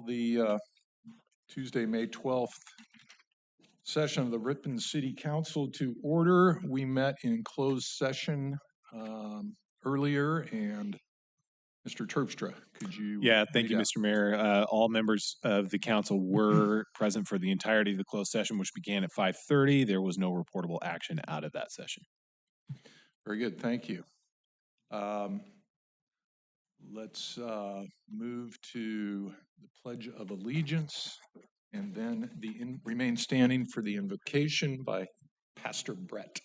The Tuesday, May 12th session of the Ripon City Council to order. We met in closed session earlier, and Mr. Terpstra, could you? Yeah, thank you, read out? Mr. Mayor. All members of the council were present for the entirety of the closed session, which began at 5:30. There was no reportable action out of that session. Very good, thank you. Let's move to the Pledge of Allegiance, and then remain standing for the invocation by Pastor Brett.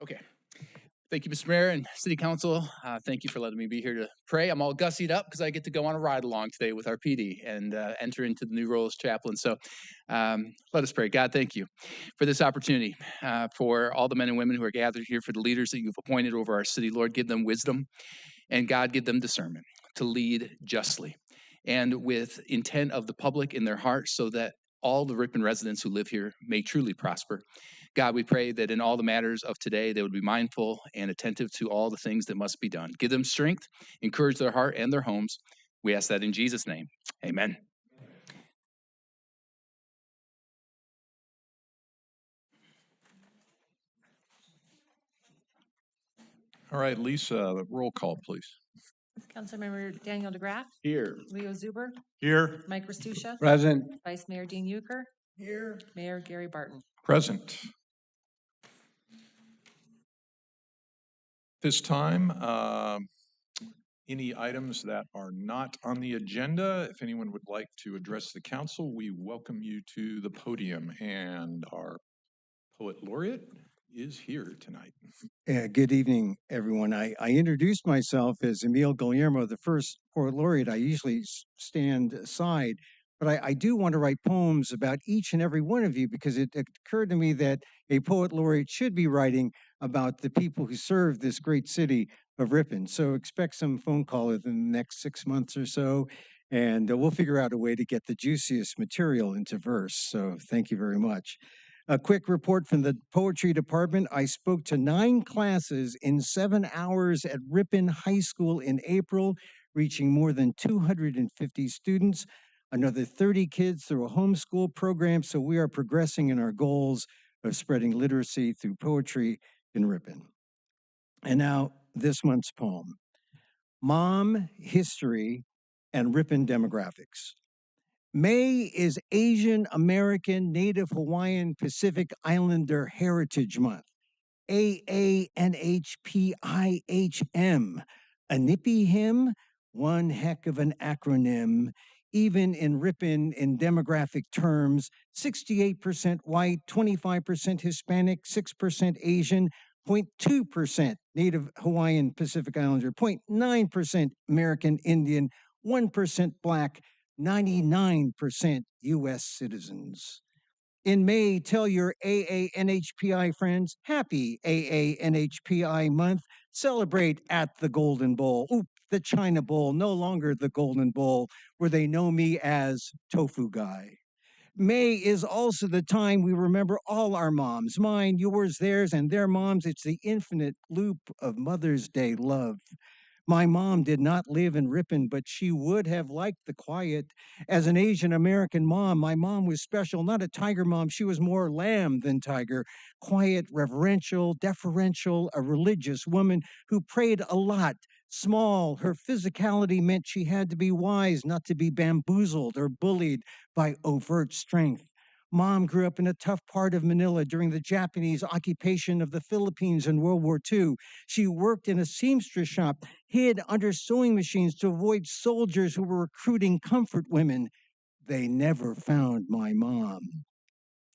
Okay. Thank you, Mr. Mayor and City Council. Thank you for letting me be here to pray. I'm all gussied up because I get to go on a ride along today with our PD and enter into the new role as chaplain. So let us pray. God, thank you for this opportunity, for all the men and women who are gathered here, for the leaders that you've appointed over our city. Lord, give them wisdom, and God, give them discernment to lead justly and with intent of the public in their hearts, so that all the Ripon residents who live here may truly prosper. God, we pray that in all the matters of today, they would be mindful and attentive to all the things that must be done. Give them strength, encourage their heart and their homes. We ask that in Jesus' name. Amen. All right, Lisa, roll call, please. Councilmember Daniel DeGraff. Here. Leo Zuber. Here. Mike Restuccia. Present. Vice Mayor Dean Euchre. Here. Mayor Gary Barton. Present. This time, any items that are not on the agenda, if anyone would like to address the council, we welcome you to the podium. And our poet laureate is here tonight. Good evening, everyone. I introduced myself as Emil Guillermo, the first poet laureate. I usually stand aside, but I do want to write poems about each and every one of you, because it occurred to me that a poet laureate should be writing about the people who serve this great city of Ripon. So expect some phone call within the next 6 months or so, and we'll figure out a way to get the juiciest material into verse. So thank you very much. A quick report from the poetry department. I spoke to 9 classes in 7 hours at Ripon High School in April, reaching more than 250 students, another 30 kids through a homeschool program. So we are progressing in our goals of spreading literacy through poetry in Ripon. And now this month's poem, Mom, History, and Ripon Demographics. May is Asian American, Native Hawaiian, Pacific Islander Heritage Month. AANHPIHM. A nippy hymn, one heck of an acronym. Even in Ripon, in demographic terms, 68% white, 25% Hispanic, 6% Asian, 0.2% Native Hawaiian Pacific Islander, 0.9% American Indian, 1% Black, 99% U.S. citizens. In May, tell your AANHPI friends, happy AANHPI month. Celebrate at the Golden Bowl. Oop, the China Bowl, no longer the Golden Bowl, where they know me as Tofu Guy. May is also the time we remember all our moms, mine, yours, theirs, and their moms. It's the infinite loop of Mother's Day love. My mom did not live in Ripon, but she would have liked the quiet. As an Asian American mom, my mom was special, not a tiger mom. She was more lamb than tiger. Quiet, reverential, deferential, a religious woman who prayed a lot. Small, her physicality meant she had to be wise, not to be bamboozled or bullied by overt strength. Mom grew up in a tough part of Manila during the Japanese occupation of the Philippines in World War II. She worked in a seamstress shop, hid under sewing machines to avoid soldiers who were recruiting comfort women. They never found my mom.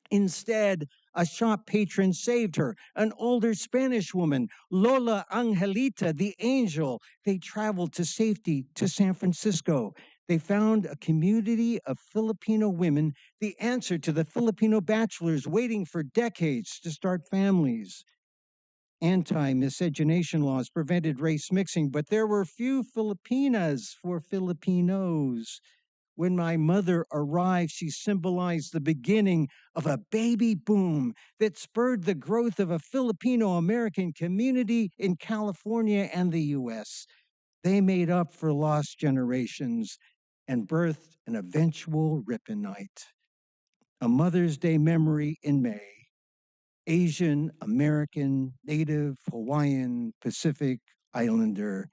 Instead, a shop patron saved her, an older Spanish woman, Lola Angelita, the angel. They traveled to safety to San Francisco. They found a community of Filipino women, the answer to the Filipino bachelors waiting for decades to start families. Anti-miscegenation laws prevented race mixing, but there were few Filipinas for Filipinos. When my mother arrived, she symbolized the beginning of a baby boom that spurred the growth of a Filipino American community in California and the US. They made up for lost generations and birthed an eventual Ripponite. A Mother's Day memory in May. Asian, American, Native, Hawaiian, Pacific Islander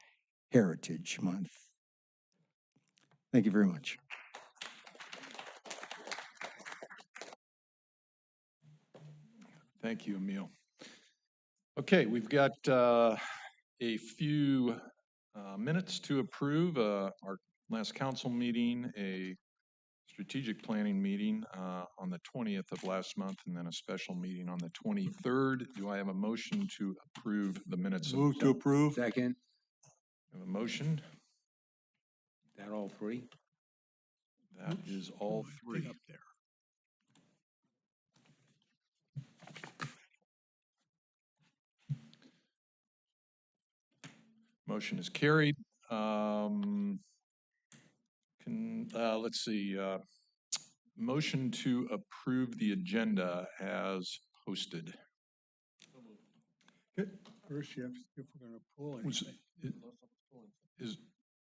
Heritage Month. Thank you very much. Thank you, Emil. Okay, we've got a few minutes to approve. Our last council meeting, a strategic planning meeting on the 20th of last month, and then a special meeting on the 23rd. Do I have a motion to approve the minutes? Move to approve. Second, I have a motion. that all three? That is all three. Up there. Motion is carried. Let's see, motion to approve the agenda as posted. First, you have to see if we're gonna pull Was- anything.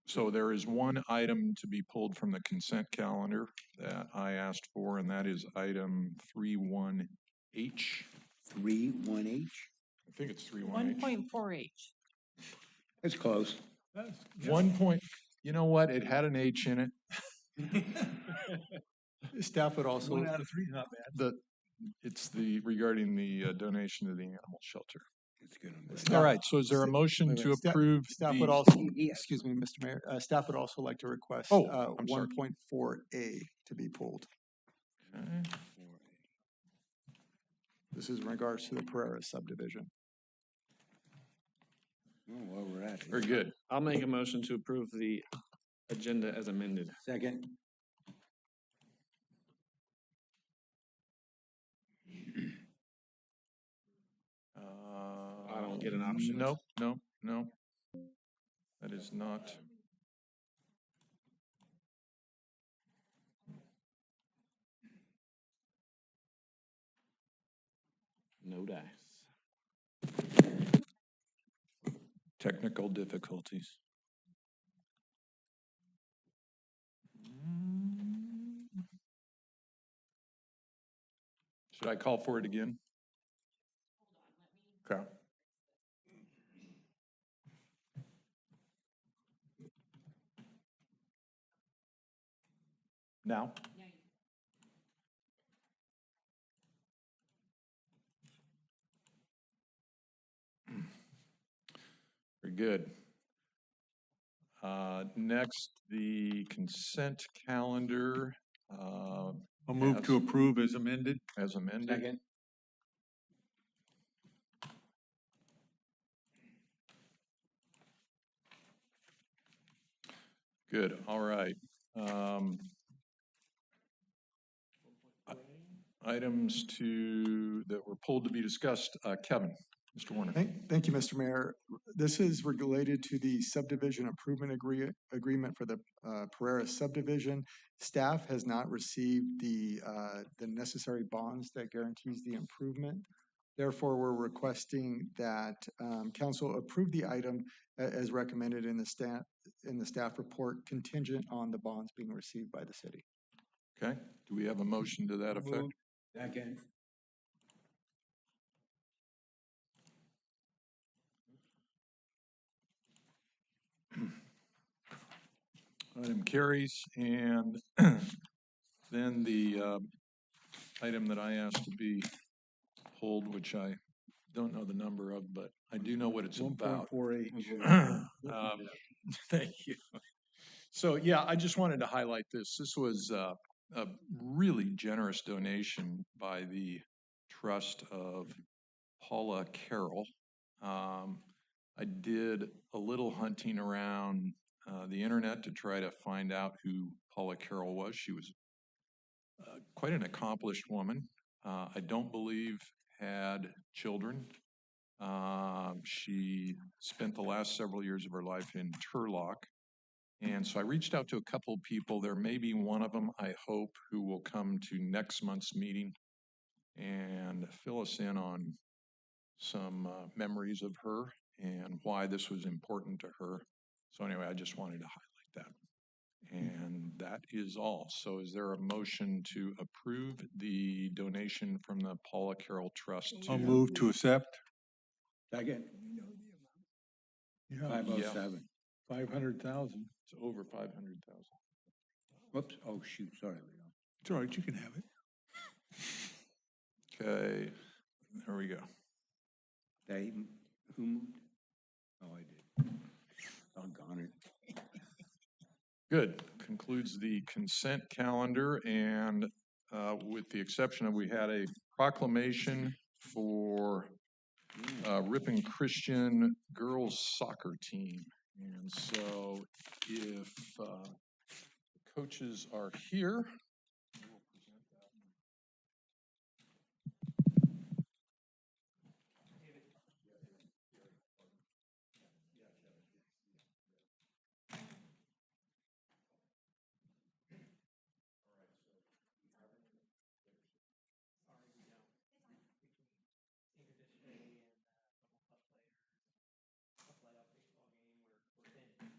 So there is one item to be pulled from the consent calendar that I asked for, and that is item 31H. 3-1H? I think it's 31H. 1.4H. That's close. That's- 1 point, you know what? It had an H in it. Staff would also. 1 out of 3 is not bad. It's regarding the donation to the animal shelter. It's good. All right, so is there a motion wait, to staff- approve? Staff the- would also, excuse me, Mr. Mayor, staff would also like to request Oh, I'm sorry. 1.4A to be pulled. Okay. This is in regards to the Pereira subdivision. Oh, while we're at Very it. good. I'll make a motion to approve the agenda as amended. Second, I don't get an option. Nope, nope, nope. That is not. No dice. Technical difficulties. Should I call for it again? Okay. Now? Very good. Next, the consent calendar. I'll move to Yes. approve as amended. As amended. second, Good, all right. Items that were pulled to be discussed. Kevin, Mr. Warner. Thank you, Mr. Mayor. This is related to the subdivision improvement agreement for the Pereira subdivision. Staff has not received the necessary bonds that guarantees the improvement. Therefore, we're requesting that council approve the item as recommended in the staff report, contingent on the bonds being received by the city. Okay, do we have a motion to that effect? second, Item carries, and then the item that I asked to be pulled, which I don't know the number of, but I do know what it's about. 1.4H. Thank you. So, yeah, I just wanted to highlight this. This was a really generous donation by the trust of Paula Carroll. I did a little hunting around the internet to try to find out who Paula Carroll was. She was quite an accomplished woman. I don't believe had children. She spent the last several years of her life in Turlock. And so I reached out to a couple of people. There may be one of them, I hope, who will come to next month's meeting and fill us in on some memories of her and why this was important to her. So anyway, I just wanted to highlight that. And that is all. So is there a motion to approve the donation from the Paula Carroll Trust I'll to? move to accept. Second. Yeah. 507. 500,000. It's over 500,000. Whoops, oh, shoot, sorry. It's all right, you can have it. Okay, there we go. They, who moved? Oh, I did. Doggone it. Good. Concludes the consent calendar, and with the exception of we had a proclamation for Ripon Christian girls soccer team. And so if coaches are here, we'll present that.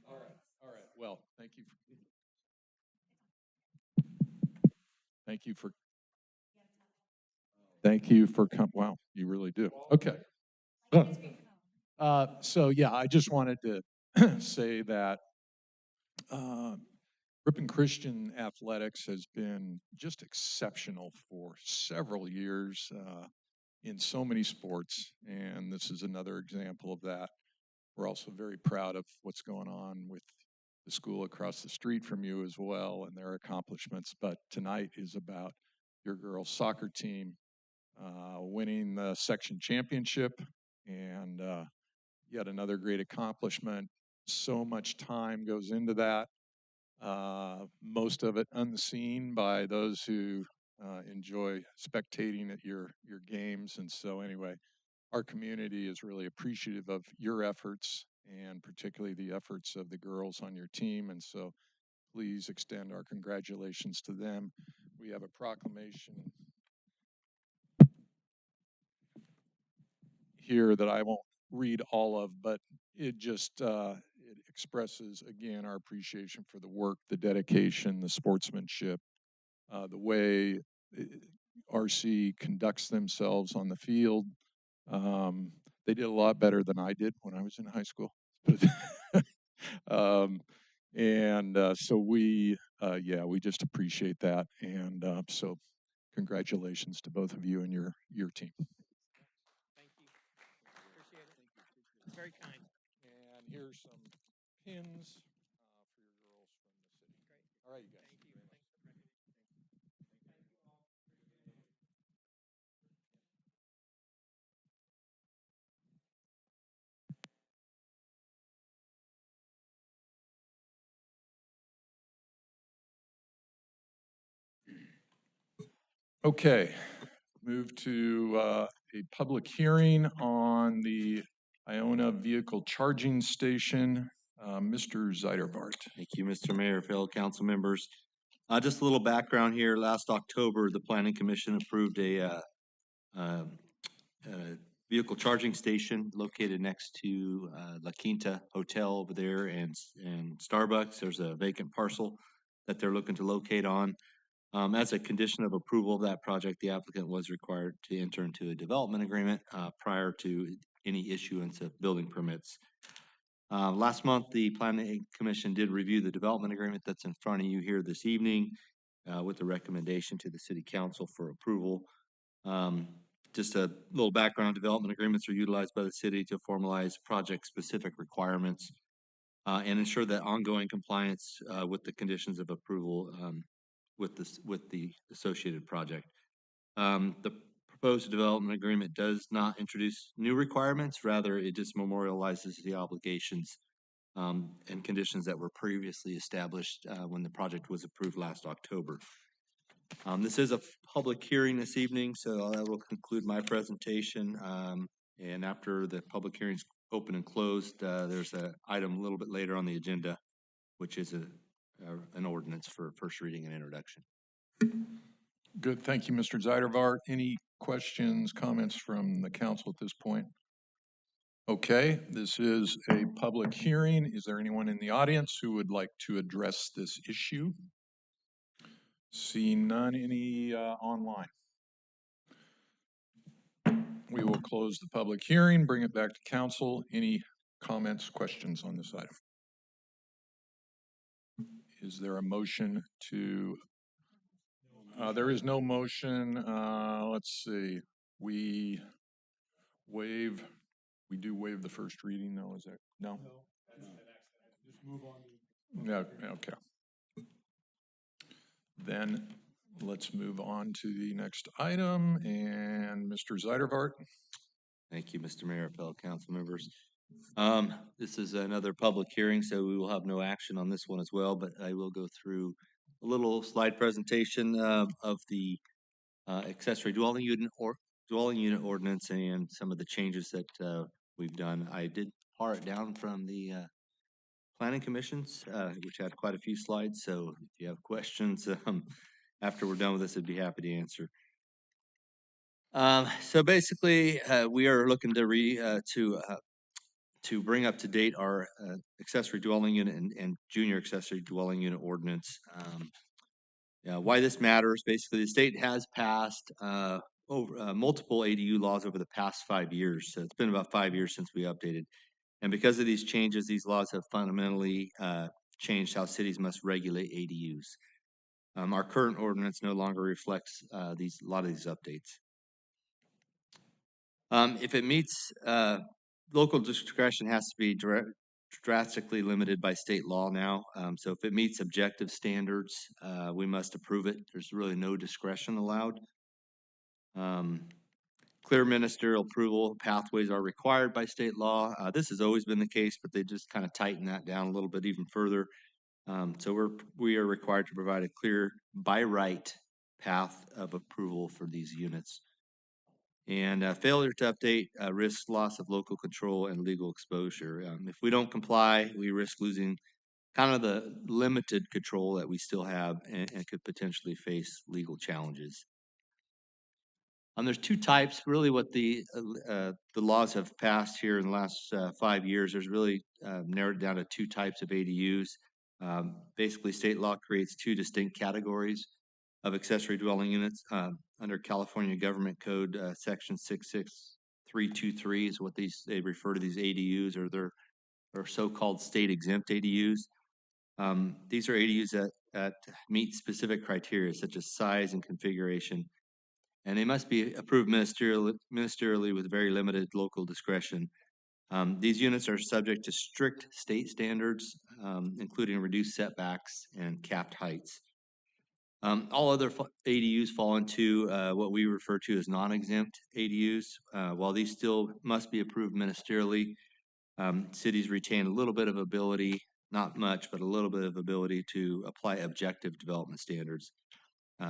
All right. Well, thank you. Thank you for wow, you really do. Okay. So yeah, I just wanted to say that Ripon Christian Athletics has been just exceptional for several years in so many sports, and this is another example of that. We're also very proud of what's going on with the school across the street from you as well and their accomplishments. But tonight is about your girls' soccer team winning the section championship, and yet another great accomplishment. So much time goes into that, most of it unseen by those who enjoy spectating at your games. And so anyway, our community is really appreciative of your efforts and particularly the efforts of the girls on your team. And so please extend our congratulations to them. We have a proclamation here that I won't read all of, but it just it expresses again our appreciation for the work, the dedication, the sportsmanship, the way RC conducts themselves on the field. They did a lot better than I did when I was in high school. And so we just appreciate that. And so congratulations to both of you and your team. Thank you. Appreciate it. It's very kind. And here's some pins for your girls from the city. Great. All right, you guys. Thank you. Thanks for the recognition. Okay, move to a public hearing on the Iona Vehicle Charging Station. Mr. Zeiderbart. Thank you, Mr. Mayor, fellow council members. Just a little background here. Last October, the Planning Commission approved a vehicle charging station located next to La Quinta Hotel over there and Starbucks. There's a vacant parcel that they're looking to locate on. As a condition of approval of that project, the applicant was required to enter into a development agreement prior to any issuance of building permits. Last month, the Planning Commission did review the development agreement that's in front of you here this evening with the recommendation to the City Council for approval. Just a little background, development agreements are utilized by the city to formalize project-specific requirements and ensure that ongoing compliance with the conditions of approval with the associated project. The proposed development agreement does not introduce new requirements. Rather, it just memorializes the obligations and conditions that were previously established when the project was approved last October. This is a public hearing this evening, so that will conclude my presentation. And after the public hearing's open and closed, there's an item a little bit later on the agenda, which is an ordinance for first reading and introduction. Good, thank you, Mr. Zeidervart. Any questions, comments from the council at this point? Okay, this is a public hearing. Is there anyone in the audience who would like to address this issue? Seeing none, any online? We will close the public hearing, bring it back to council. Any comments, questions on this item? Is there a motion to, there is no motion. Let's see, we do waive the first reading though, is that, no? Just move on. No, okay. Then let's move on to the next item, and Mr. Zeidervart. Thank you, Mr. Mayor, fellow council members. This is another public hearing, so we will have no action on this one as well, but I will go through a little slide presentation of the accessory dwelling unit ordinance and some of the changes that we've done. I did par it down from the planning commissions, which had quite a few slides. So if you have questions after we're done with this, I'd be happy to answer. So basically, we are looking to bring up to date our accessory dwelling unit and junior accessory dwelling unit ordinance. Why this matters, basically, the state has passed multiple ADU laws over the past 5 years. So it's been about 5 years since we updated. And because of these changes, these laws have fundamentally changed how cities must regulate ADUs. Our current ordinance no longer reflects a lot of these updates. If it meets, local discretion has to be drastically limited by state law now. So if it meets objective standards, we must approve it. There's really no discretion allowed. Clear ministerial approval pathways are required by state law. This has always been the case, but they just kind of tighten that down a little bit even further. So we are required to provide a clear by right path of approval for these units. And failure to update risks loss of local control and legal exposure. If we don't comply, we risk losing kind of the limited control that we still have and could potentially face legal challenges. There's two types, really what the laws have passed here in the last 5 years. There's really narrowed down to two types of ADUs. Basically, state law creates two distinct categories of accessory dwelling units. Under California Government Code Section 66323 is what they refer to these ADUs, or they're so-called state exempt ADUs. These are ADUs that meet specific criteria such as size and configuration, and they must be approved ministerially with very limited local discretion. These units are subject to strict state standards, including reduced setbacks and capped heights. All other ADUs fall into what we refer to as non-exempt ADUs. While these still must be approved ministerially, cities retain a little bit of ability, not much, but a little bit of ability to apply objective development standards,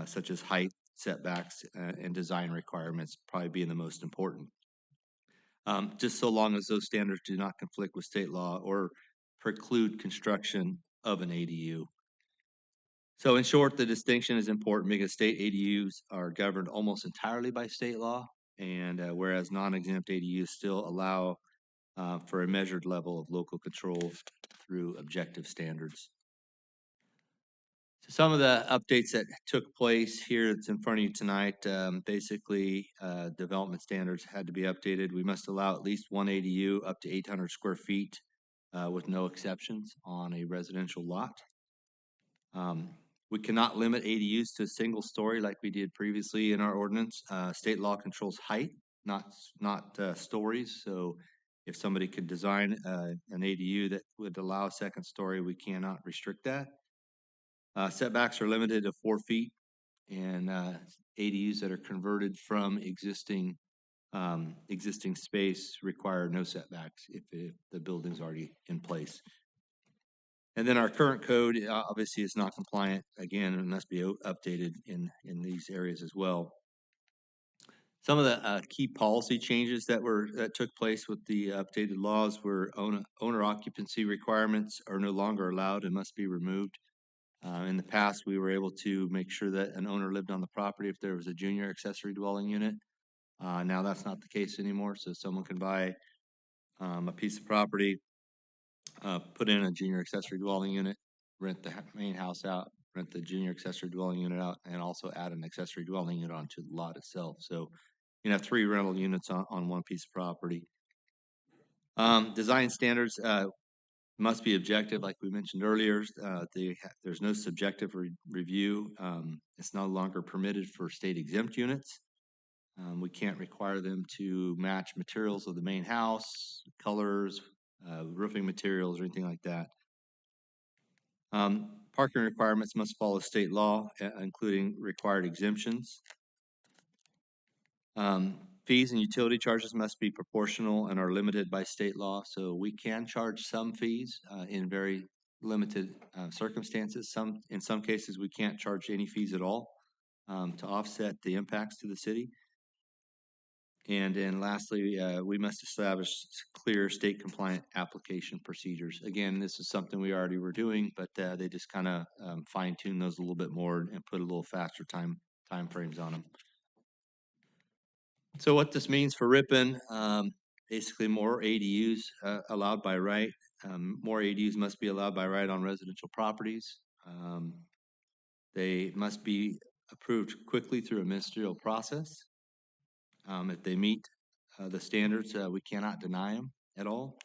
such as height, setbacks, and design requirements probably being the most important. Just so long as those standards do not conflict with state law or preclude construction of an ADU. So in short, the distinction is important because state ADUs are governed almost entirely by state law, and whereas non-exempt ADUs still allow for a measured level of local control through objective standards. So some of the updates that took place here that's in front of you tonight, basically development standards had to be updated. We must allow at least one ADU up to 800 square feet with no exceptions on a residential lot. We cannot limit ADUs to a single story like we did previously in our ordinance. State law controls height, not stories. So if somebody could design an ADU that would allow a second story, we cannot restrict that. Setbacks are limited to 4 feet, and ADUs that are converted from existing space require no setbacks if the building's already in place. And then our current code obviously is not compliant again and must be updated in these areas as well. Some of the key policy changes that took place with the updated laws were owner occupancy requirements are no longer allowed and must be removed. In the past, we were able to make sure that an owner lived on the property if there was a junior accessory dwelling unit. Now that's not the case anymore, so someone can buy a piece of property, put in a junior accessory dwelling unit, rent the main house out, rent the junior accessory dwelling unit out, and also add an accessory dwelling unit onto the lot itself. So you can have 3 rental units on one piece of property. Design standards must be objective, like we mentioned earlier. There's no subjective review. It's no longer permitted for state exempt units. We can't require them to match materials of the main house, colors, roofing materials, or anything like that. Parking requirements must follow state law, including required exemptions. Fees and utility charges must be proportional and are limited by state law. So we can charge some fees in very limited circumstances. In some cases, we can't charge any fees at all to offset the impacts to the city. And then lastly, we must establish clear state compliant application procedures. Again, this is something we already were doing, but they just kind of fine tune those a little bit more and put a little faster time frames on them. So what this means for Ripon, basically more ADUs allowed by right. More ADUs must be allowed by right on residential properties. They must be approved quickly through a ministerial process. If they meet the standards, we cannot deny them at all.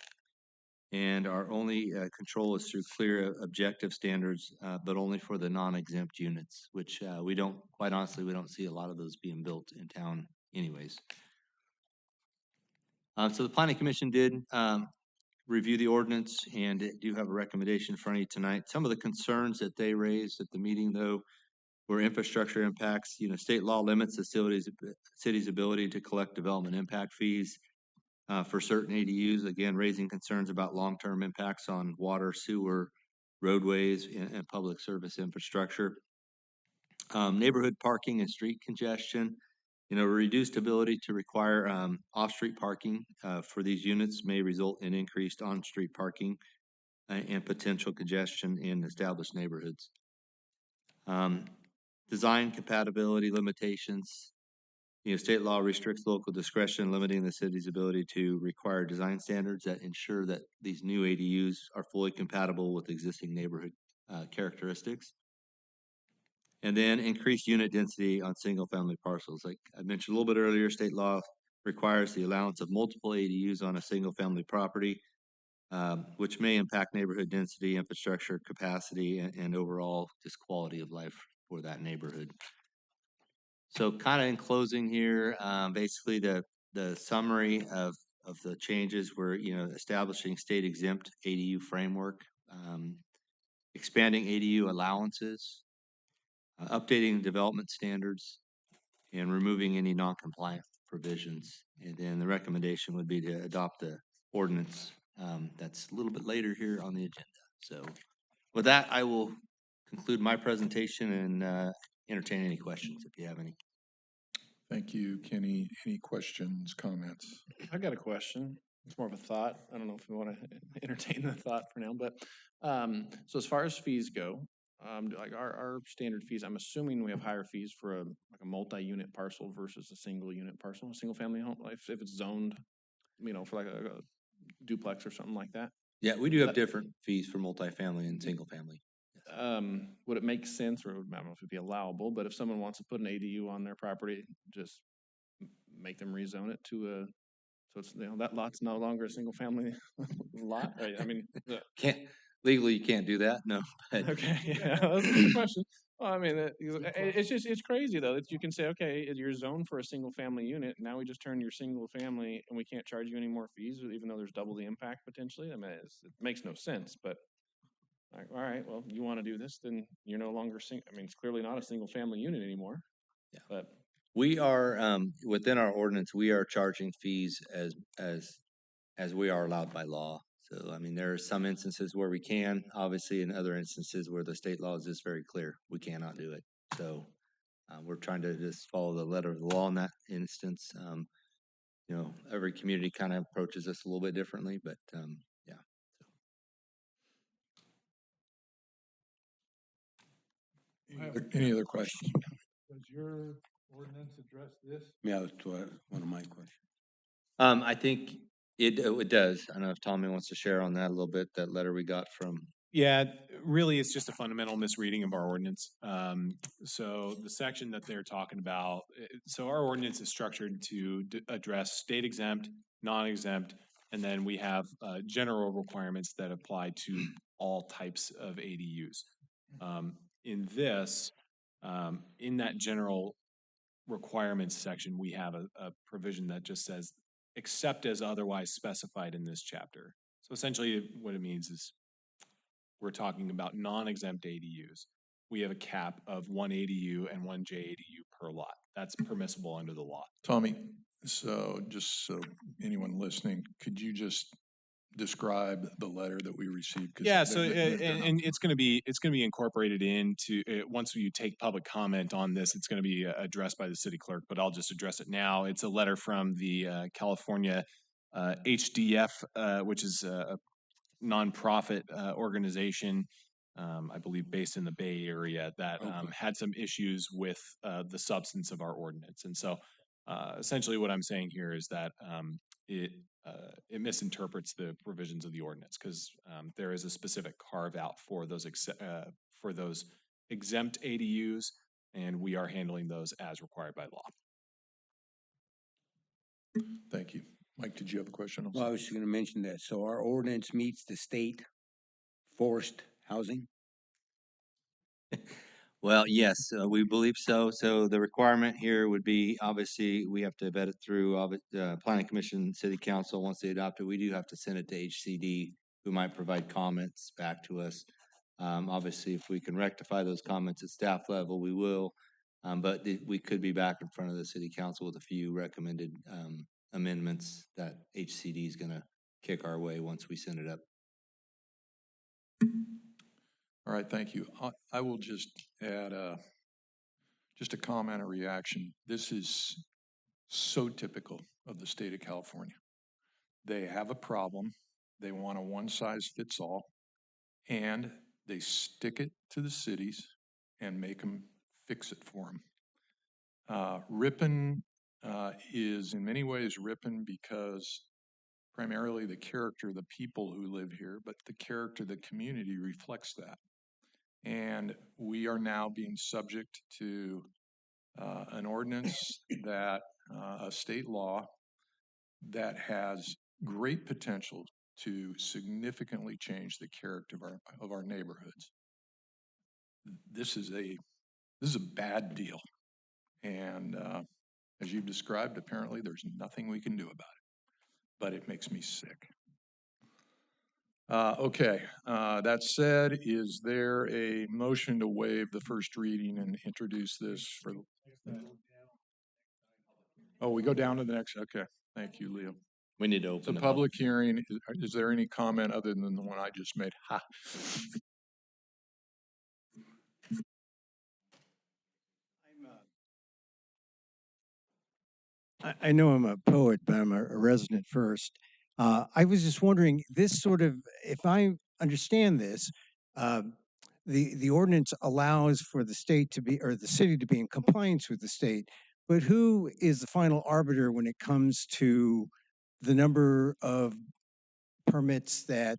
And our only control is through clear objective standards, but only for the non-exempt units, which quite honestly, we don't see a lot of those being built in town anyways. So the Planning Commission did review the ordinance and do have a recommendation for you tonight. Some of the concerns that they raised at the meeting, though, were infrastructure impacts. State law limits the city's ability to collect development impact fees for certain ADUs, again, raising concerns about long-term impacts on water, sewer, roadways, and public service infrastructure. Neighborhood parking and street congestion. Reduced ability to require off-street parking for these units may result in increased on-street parking and potential congestion in established neighborhoods. Design compatibility limitations. State law restricts local discretion, limiting the city's ability to require design standards that ensure that these new ADUs are fully compatible with existing neighborhood characteristics. And then increased unit density on single-family parcels. Like I mentioned a little bit earlier, state law requires the allowance of multiple ADUs on a single-family property, which may impact neighborhood density, infrastructure capacity, and overall just quality of life for that neighborhood. So kind of in closing here, basically the summary of the changes were, establishing state exempt ADU framework, expanding ADU allowances, updating development standards, and removing any non-compliant provisions. And then the recommendation would be to adopt the ordinance that's a little bit later here on the agenda. So with that, I will conclude my presentation and entertain any questions if you have any. Thank you, Kenny. Any questions, comments? I got a question. It's more of a thought. I don't know if we want to entertain the thought for now, but so as far as fees go, like our standard fees, I'm assuming we have higher fees for a multi-unit parcel versus a single unit parcel, a single family home, if it's zoned, for like a duplex or something like that. Yeah, we do have different fees for multifamily and single family. Would it make sense, or I don't know if it'd be allowable, but if someone wants to put an ADU on their property, just make them rezone it to a, so it's, that lot's no longer a single family lot, right? I mean, Legally, you can't do that, no. But okay, yeah, that's a good question. Well, I mean, it's crazy though, that you can say, okay, you're zoned for a single family unit, now we just turn your single family and we can't charge you any more fees, even though there's double the impact potentially. I mean, it makes no sense, but all right, well, you want to do this, then you're no longer it's clearly not a single family unit anymore. Yeah. But we are within our ordinance, we are charging fees as we are allowed by law. So I mean, there are some instances where we can, obviously, in other instances where the state law is just very clear, we cannot do it. So We're trying to just follow the letter of the law in that instance. Every community kind of approaches this a little bit differently, but yeah. Any other questions? Does your ordinance address this? Yeah, that's one of my questions. I think it does. I don't know if Tommy wants to share on that a little bit, that letter we got from. Yeah, really, it's just a fundamental misreading of our ordinance. So the section that they're talking about, so our ordinance is structured to address state exempt, non-exempt, and then we have general requirements that apply to all types of ADUs. In this, in that general requirements section, we have a provision that just says, except as otherwise specified in this chapter. So essentially what it means is we're talking about non-exempt ADUs. We have a cap of 1 ADU and 1 JADU per lot. That's permissible under the law. Tommy, so just so anyone listening, could you just describe the letter that we received? 'Cause Yeah, they- so they're not- and it's going to be incorporated into once you take public comment on this, it's going to be addressed by the city clerk. But I'll just address it now. It's a letter from the California HDF, which is a nonprofit organization, I believe, based in the Bay Area that had some issues with the substance of our ordinance. And so, essentially, what I'm saying here is that it misinterprets the provisions of the ordinance because there is a specific carve out for those exempt ADUs, and we are handling those as required by law. Thank you. Mike, did you have a question? Well, I was just gonna mention that. So our ordinance meets the state forced housing? Well, yes, we believe so. So the requirement here would be, obviously, we have to vet it through Planning Commission, City Council. Once they adopt it, we do have to send it to HCD, who might provide comments back to us. Obviously, if we can rectify those comments at staff level, we will. But we could be back in front of the City Council with a few recommended amendments that HCD is gonna kick our way once we send it up. All right, thank you. I will just add just a comment or reaction. This is so typical of the state of California. They have a problem. They want a one-size-fits-all, and they stick it to the cities and make them fix it for them. Ripon is in many ways Ripon because primarily the character of the people who live here, but the character of the community reflects that. And we are now being subject to an ordinance that, a state law that has great potential to significantly change the character of our neighborhoods. This is a bad deal. And as you've described, apparently there's nothing we can do about it, but it makes me sick. Okay, that said, is there a motion to waive the first reading and introduce this for? Oh, we go down to the next, okay, thank you, Leo. We need to It's a open the public hearing. Is there any comment other than the one I just made? Ha. I know I'm a poet, but I'm a resident first. I was just wondering, this sort of, if I understand this, the ordinance allows for the state to be, or the city to be in compliance with the state, but who is the final arbiter when it comes to the number of permits that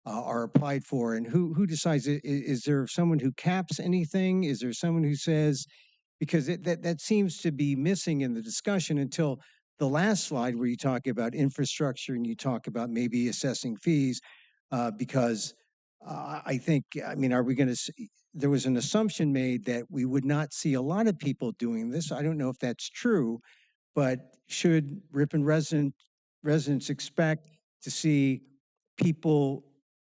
are applied for, and who decides? Is there someone who caps anything? Is there someone who says, because that seems to be missing in the discussion until the last slide where you talk about infrastructure and you talk about maybe assessing fees, because I think, I mean, are we going to see, there was an assumption made that we would not see a lot of people doing this. I don't know if that's true, but should Ripon residents expect to see people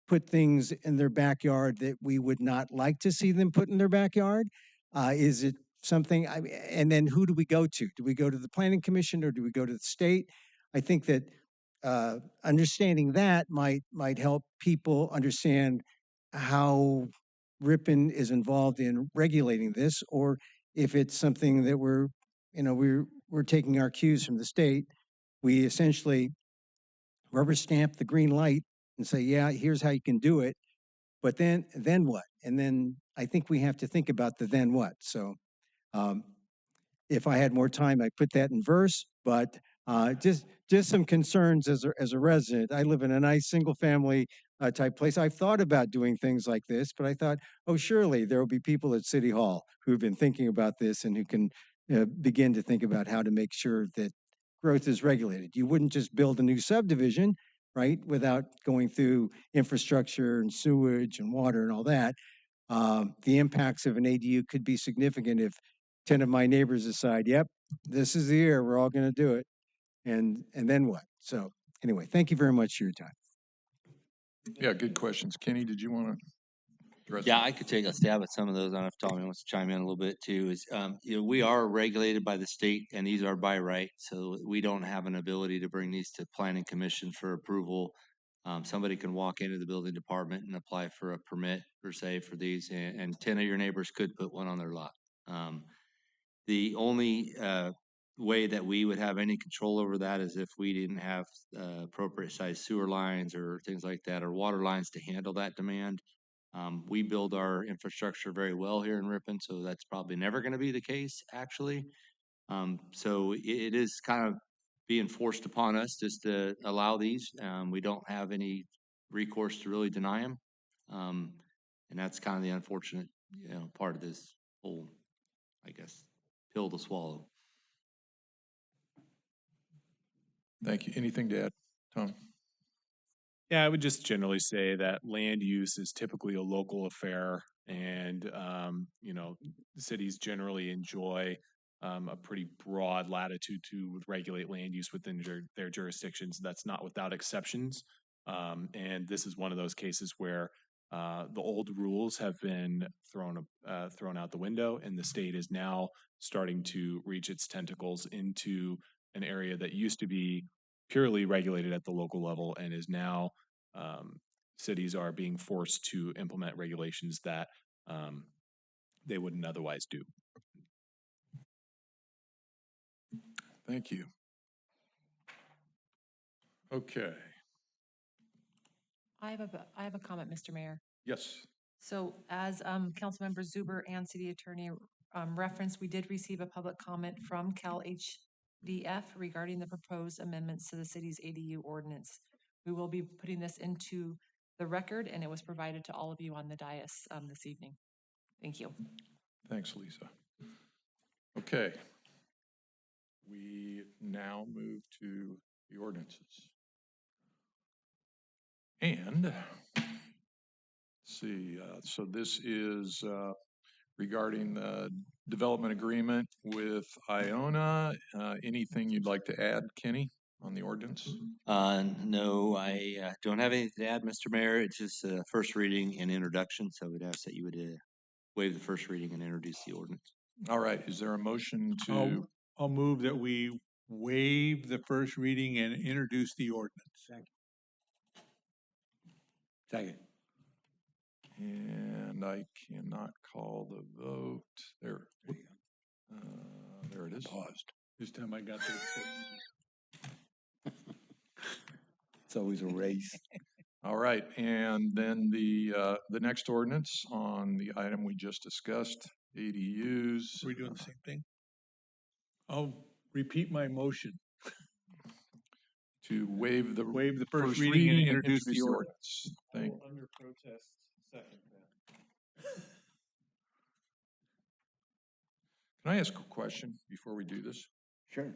put things in their backyard that we would not like to see them put in their backyard? Is it something, and then who do we go to? Do we go to the Planning Commission or do we go to the state? I think that understanding that might help people understand how Ripon is involved in regulating this, or if it's something that we're taking our cues from the state, we essentially rubber stamp the green light and say, yeah, here's how you can do it. But then what? And then I think we have to think about the then what. So if I had more time, I'd put that in verse, but just some concerns as a resident. I live in a nice single family type place. I've thought about doing things like this, but I thought, oh, surely there will be people at City Hall who've been thinking about this and who can begin to think about how to make sure that growth is regulated. You wouldn't just build a new subdivision, right, without going through infrastructure and sewage and water and all that. The impacts of an ADU could be significant if 10 of my neighbors decide, yep, this is the year, we're all going to do it. And then what? So anyway, thank you very much for your time. Yeah, good questions. Kenny, did you want to address? Yeah, that? I could take a stab at some of those. I don't know if Tommy wants to chime in a little bit too. We are regulated by the state and these are by right. So we don't have an ability to bring these to planning commission for approval. Somebody can walk into the building department and apply for a permit per se for these and 10 of your neighbors could put one on their lot. The only way that we would have any control over that is if we didn't have appropriate sized sewer lines or things like that, or water lines to handle that demand. We build our infrastructure very well here in Ripon, so that's probably never going to be the case, actually. So it is kind of being forced upon us just to allow these. We don't have any recourse to really deny them. And that's kind of the unfortunate, part of this whole, I guess, pill to swallow. Thank you. Anything to add, Tom? Yeah, I would just generally say that land use is typically a local affair and, cities generally enjoy a pretty broad latitude to regulate land use within their jurisdictions. That's not without exceptions. And this is one of those cases where the old rules have been thrown out the window, and the state is now starting to reach its tentacles into an area that used to be purely regulated at the local level and is now cities are being forced to implement regulations that they wouldn't otherwise do. Thank you. Okay. I have a comment, Mr. Mayor. Yes. So as Councilmember Zuber and City Attorney referenced, we did receive a public comment from Cal HDF regarding the proposed amendments to the city's ADU ordinance. We will be putting this into the record, and it was provided to all of you on the dais this evening. Thank you. Thanks, Lisa. Okay. We now move to the ordinances. And let's see, so this is regarding the development agreement with Iona. Anything you'd like to add, Kenny, on the ordinance? No, I don't have anything to add, Mr. Mayor. It's just a first reading and introduction, so we'd ask that you would waive the first reading and introduce the ordinance. All right, is there a motion to? I'll move that we waive the first reading and introduce the ordinance. Second. And I cannot call the vote. There it is. Paused. This time I got there. It's always a race. All right, and then the next ordinance on the item we just discussed, ADUs. Are we doing the same thing? I'll repeat my motion. To waive the first reading and introduce the ordinance. Thank. Under protest, second that. Can I ask a question before we do this? Sure.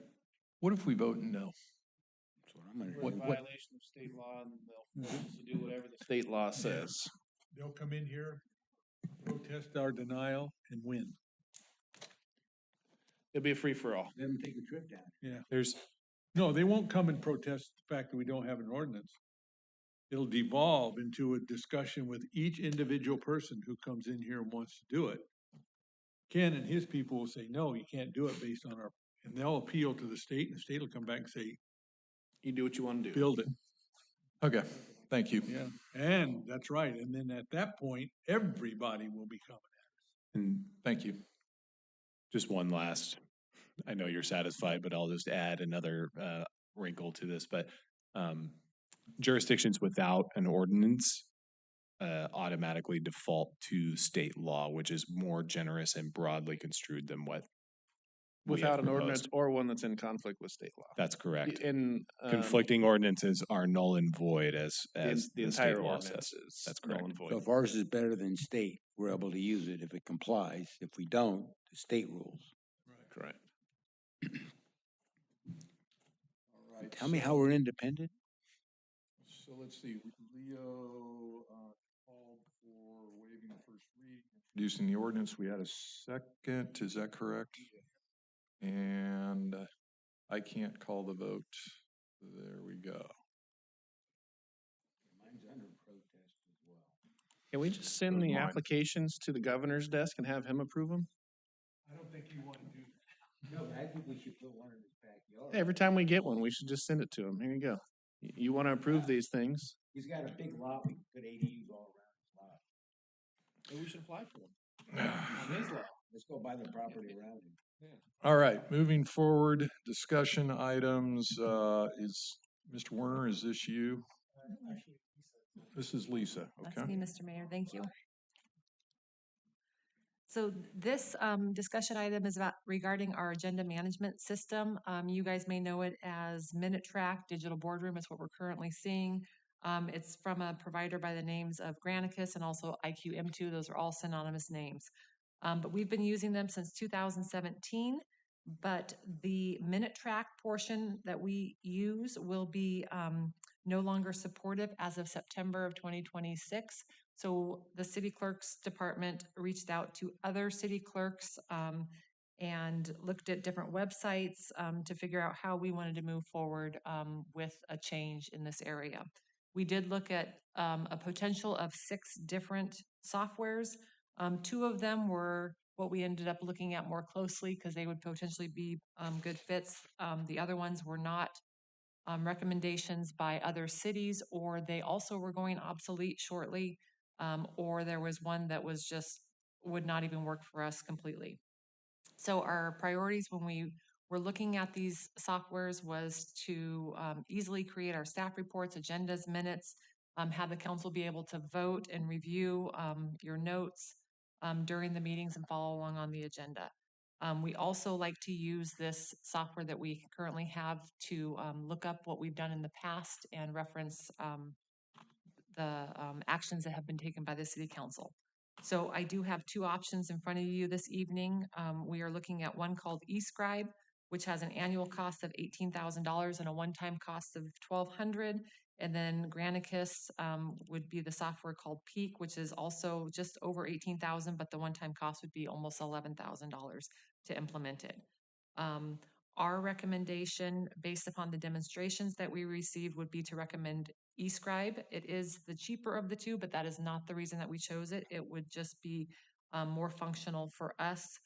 What if we vote no? That's what I'm gonna We're do. in violation of state law, and they'll force us to do whatever the state law says. They'll come in here, protest our denial, and win. It'll be a free-for-all. Let them take a trip down. Yeah. No, they won't come and protest the fact that we don't have an ordinance. It'll devolve into a discussion with each individual person who comes in here and wants to do it. Ken and his people will say, no, you can't do it based on and they'll appeal to the state, and the state will come back and say, You do what you want to do. build it. Okay, thank you. Yeah, and that's right. And then at that point, everybody will be coming. And thank you. Just one last, I know you're satisfied, but I'll just add another wrinkle to this, but jurisdictions without an ordinance automatically default to state law, which is more generous and broadly construed than what we have Without an ordinance proposed. or one that's in conflict with state law. That's correct. And Conflicting ordinances are null and void as the the entire state law ordinance says. is That's null correct. and void. So if ours is better than state, we're able to use it if it complies. If we don't, the state rules. Correct. All right, Tell me how we're independent? So let's see, Leo called for waiving the first reading, introducing the ordinance. We had a second, is that correct? And I can't call the vote. There we go. Mine's under protest as well. Can we just send Those the mine. applications to the governor's desk and have him approve them? I don't think you want to do that. No, I think we should put one in his backyard. Every time we get one, we should just send it to him. Here you go. You want to approve these things? He's got a big lot, we can put ADUs all around his lot. Maybe we should apply for them. On his lot, let's go buy the property around him. All right, moving forward, discussion items, is, Mr. Werner, is this you? This is Lisa, That's okay? me, Mr. Mayor. Thank you. So this discussion item is about regarding our agenda management system. You guys may know it as Minute Track Digital Boardroom. It's what we're currently seeing. It's from a provider by the names of Granicus and also IQM2. Those are all synonymous names. But we've been using them since 2017. But the Minute Track portion that we use will be no longer supportive as of September of 2026. So the city clerk's department reached out to other city clerks and looked at different websites to figure out how we wanted to move forward with a change in this area. We did look at a potential of 6 different softwares. 2 of them were what we ended up looking at more closely because they would potentially be good fits. The other ones were not recommendations by other cities, or they also were going obsolete shortly, or there was one that was just would not even work for us completely. So our priorities when we were looking at these softwares was to easily create our staff reports, agendas, minutes, have the council be able to vote and review your notes during the meetings and follow along on the agenda. We also like to use this software that we currently have to look up what we've done in the past and reference the actions that have been taken by the city council. So I do have 2 options in front of you this evening. We are looking at one called eScribe, which has an annual cost of $18,000 and a one-time cost of $1,200. And then Granicus would be the software called Peak, which is also just over $18,000, but the one-time cost would be almost $11,000 to implement it. Our recommendation, based upon the demonstrations that we received, would be to recommend eScribe. It is the cheaper of the 2, but that is not the reason that we chose it. It would just be more functional for us.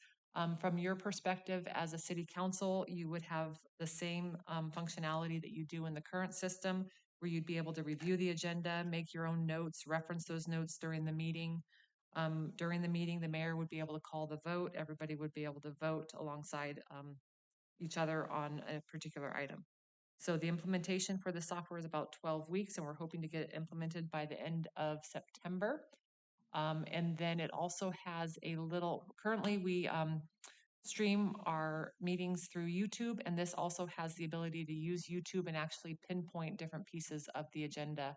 From your perspective as a city council, you would have the same functionality that you do in the current system, where you'd be able to review the agenda, make your own notes, reference those notes during the meeting. During the meeting, the mayor would be able to call the vote. Everybody would be able to vote alongside each other on a particular item. So the implementation for the software is about 12 weeks, and we're hoping to get it implemented by the end of September. And then it also has a little, currently we stream our meetings through YouTube, and this also has the ability to use YouTube and actually pinpoint different pieces of the agenda.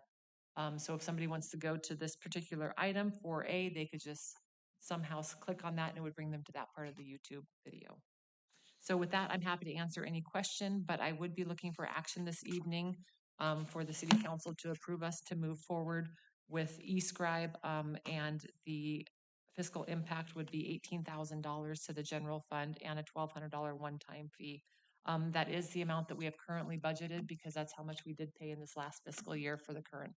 So if somebody wants to go to this particular item 4A, they could just somehow click on that and it would bring them to that part of the YouTube video. So with that, I'm happy to answer any question, but I would be looking for action this evening for the city council to approve us to move forward with eScribe, and the fiscal impact would be $18,000 to the general fund and a $1,200 one-time fee. That is the amount that we have currently budgeted because that's how much we did pay in this last fiscal year for the current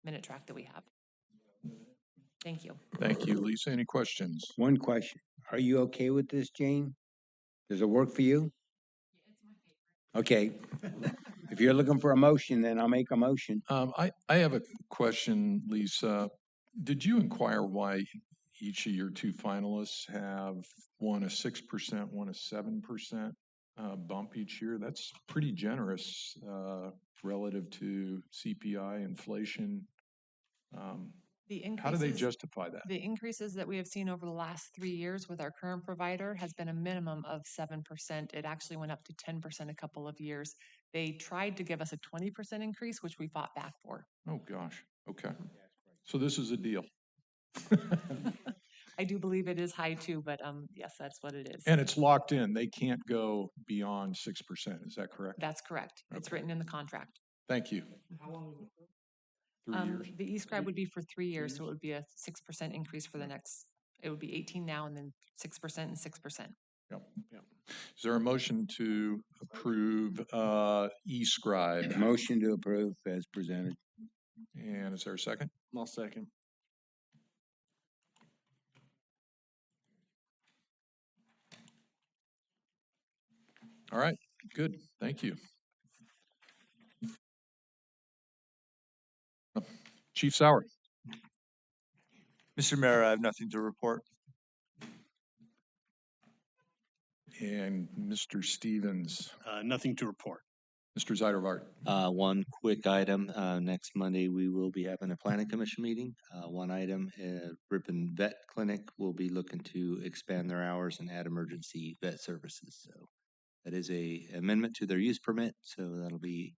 Minute Track that we have. Thank you. Thank you, Lisa. Any questions? One question. Are you okay with this, Jane? Does it work for you? Okay. If you're looking for a motion, then I'll make a motion. I have a question, Lisa. Did you inquire why each of your two finalists have one a 6%, one a 7% bump each year. That's pretty generous relative to CPI, inflation. The How do they increases, justify that? the increases that we have seen over the last 3 years with our current provider has been a minimum of 7%. It actually went up to 10% a couple of years. They tried to give us a 20% increase, which we fought back for. Oh, gosh. Okay. So this is a deal. I do believe it is high too, but yes, that's what it is. And it's locked in. They can't go beyond 6%. Is that correct? That's correct. It's Okay. written in the contract. Thank you. 3 years. The E-scribe would be for 3 years, so it would be a 6% increase for the next, it would be 18 now and then 6% and 6%. Yep. Is there a motion to approve E-scribe? Motion to approve as presented. And is there a second? I'll second. All right, good. Thank you. Chief Sauer. Mr. Mayor, I have nothing to report. And Mr. Stevens. Nothing to report. Mr. Zeidervart. One quick item, next Monday, we will be having a planning commission meeting. One item, Ripon Vet Clinic will be looking to expand their hours and add emergency vet services. So that is a amendment to their use permit. So that'll be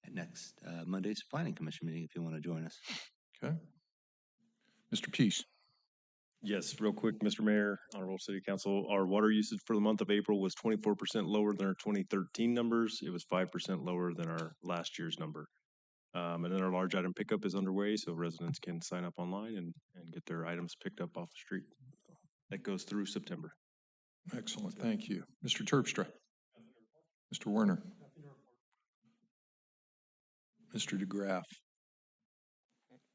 at next Monday's planning commission meeting if you want to join us. Okay. Mr. Peace. Yes, real quick, Mr. Mayor, Honorable City Council, our water usage for the month of April was 24% lower than our 2013 numbers. It was 5% lower than our last year's number. And then our large item pickup is underway, so residents can sign up online and get their items picked up off the street. That goes through September. Excellent, thank you. Mr. Terpstra. Mr. Werner. Mr. DeGraff.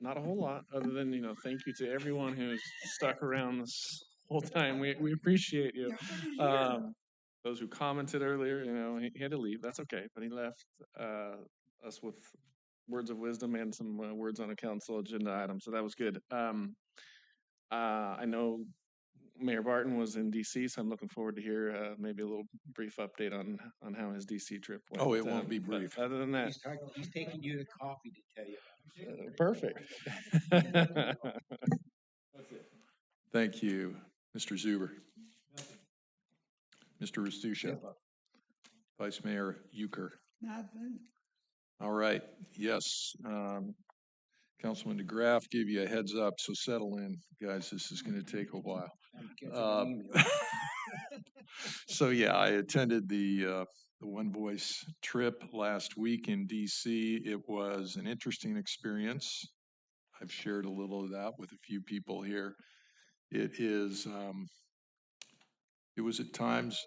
Not a whole lot, other than, thank you to everyone who's stuck around this whole time. We appreciate you. Those who commented earlier, he had to leave. That's okay, but he left us with words of wisdom and some words on a council agenda item, so that was good. I know Mayor Barton was in DC, so I'm looking forward to hear maybe a little brief update on how his DC trip went. Oh, it won't be brief. Other than that, He's taking you to coffee to tell you. Perfect. Thank you. Mr. Zuber. Mr. Restusha. Vice Mayor Euchre. Nothing. All right, yes. Councilman DeGraff gave you a heads up, so settle in, guys. This is going to take a while. So yeah, I attended the One Voice trip last week in DC. It was an interesting experience. I've shared a little of that with a few people here. It was at times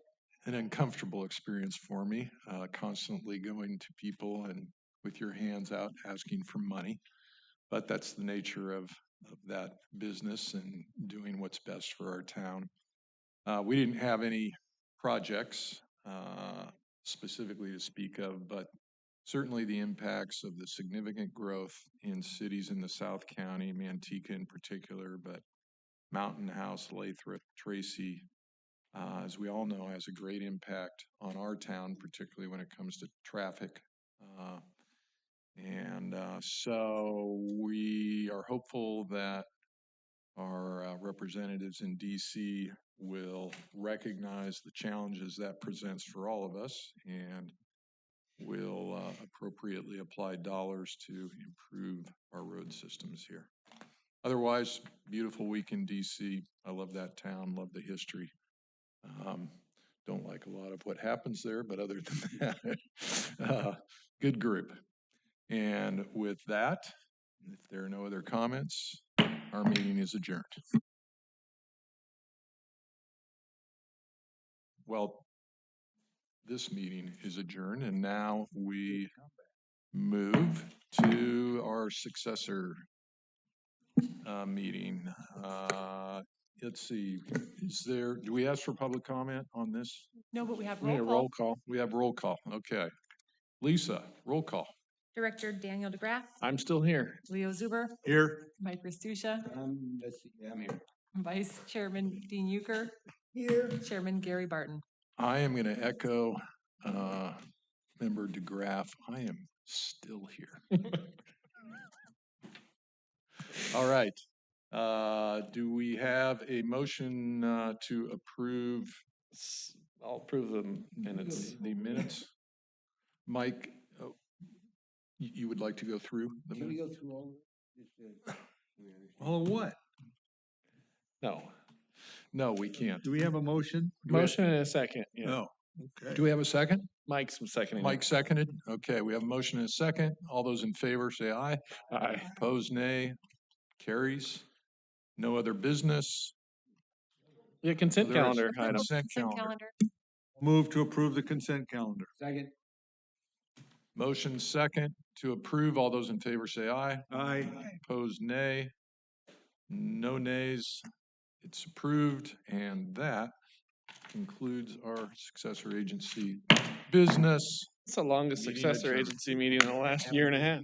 an uncomfortable experience for me, constantly going to people and with your hands out asking for money. But that's the nature of that business and doing what's best for our town. We didn't have any projects specifically to speak of, but certainly the impacts of the significant growth in cities in the South County, Manteca in particular, but Mountain House, Lathrop, Tracy, as we all know, has a great impact on our town, particularly when it comes to traffic. So we are hopeful that our representatives in DC will recognize the challenges that presents for all of us and will appropriately apply dollars to improve our road systems here. Otherwise, beautiful week in DC. I love that town, love the history. Don't like a lot of what happens there, but other than that, good group. And with that, if there are no other comments, our meeting is adjourned. Well, this meeting is adjourned, and now we move to our successor meeting. Let's see, do we ask for public comment on this? No, but we have we need a roll roll call. call. We have roll call, okay. Lisa, roll call. Director Daniel DeGraff, I'm still here. Leo Zuber, Here. Mike Restusha, Let's see, I'm here. Vice Chairman Dean Euchre, Here. Chairman Gary Barton. I am going to echo Member DeGraff. I am still here. All right. Do we have a motion to approve I'll approve them minutes. the minutes? Mike, you would like to go through the Can we minutes? go through all of it? All of what? No. No, we can't. Do we have a motion? Motion and a second, yeah. No. Okay. Do we have a second? Mike's seconding. Mike seconded. Okay, we have a motion and a second. All those in favor say aye. Aye. Opposed, nay. Carries. No other business. Yeah, consent There is calendar item. Consent Consent calendar. calendar. Move to approve the consent calendar. Second. Motion second to approve. All those in favor say aye. Aye. Opposed, nay. No nays. It's approved, and that concludes our successor agency business. It's the longest Meeting successor adjourned. agency meeting in the last year and a half.